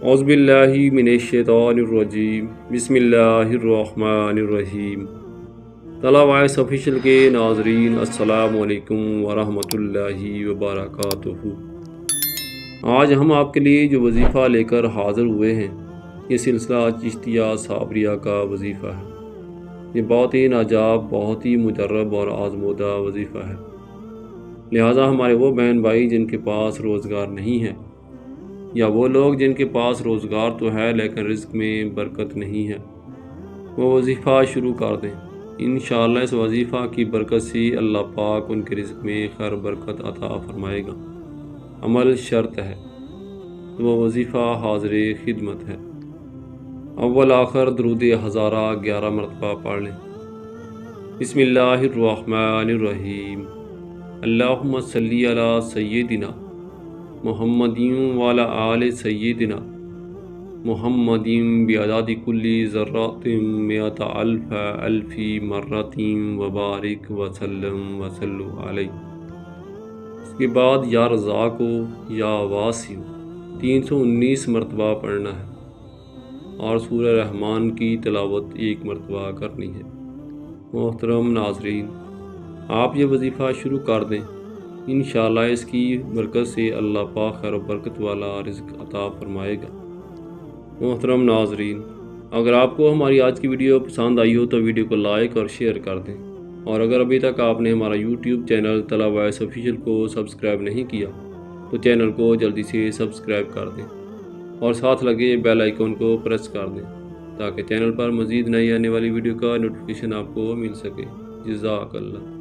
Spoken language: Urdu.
اعوذ باللہ من الشیطان الرجیم بسم اللہ الرحمن الرحیم۔ طلع وائس آفیشیل کے ناظرین السلام علیکم ورحمۃ اللہ وبرکاتہ۔ آج ہم آپ کے لیے جو وظیفہ لے کر حاضر ہوئے ہیں یہ سلسلہ چشتیہ صابریہ کا وظیفہ ہے۔ یہ بہت ہی ناجاب، بہت ہی مجرب اور آزمودہ وظیفہ ہے، لہٰذا ہمارے وہ بہن بھائی جن کے پاس روزگار نہیں ہے، یا وہ لوگ جن کے پاس روزگار تو ہے لیکن رزق میں برکت نہیں ہے، وہ وظیفہ شروع کر دیں۔ انشاءاللہ اس وظیفہ کی برکت سے اللہ پاک ان کے رزق میں خیر برکت عطا فرمائے گا۔ عمل شرط ہے تو وہ وظیفہ حاضر خدمت ہے۔ اول آخر درود ہزارہ 11 مرتبہ پڑھ لیں۔ بسم اللہ الرحمن الرحیم۔ اللہم صلی علی سیدنا محمد وعلی آل سیدنا محمد بعدد کل ذرات مئۃ الف الف مرۃ وبارک وسلم وصلو علیہ۔ اس کے بعد یا رزاق یا واسع 319 مرتبہ پڑھنا ہے اور سورہ رحمان کی تلاوت 1 مرتبہ کرنی ہے۔ محترم ناظرین، آپ یہ وظیفہ شروع کر دیں، انشاءاللہ اس کی برکت سے اللہ پاک خیر و برکت والا رزق عطا فرمائے گا۔ محترم ناظرین، اگر آپ کو ہماری آج کی ویڈیو پسند آئی ہو تو ویڈیو کو لائک اور شیئر کر دیں، اور اگر ابھی تک آپ نے ہمارا یوٹیوب چینل طلع وائس آفیشیل کو سبسکرائب نہیں کیا تو چینل کو جلدی سے سبسکرائب کر دیں اور ساتھ لگے بیل آئیکن کو پریس کر دیں تاکہ چینل پر مزید نئی آنے والی ویڈیو کا نوٹیفیکیشن آپ کو مل سکے۔ جزاک اللہ۔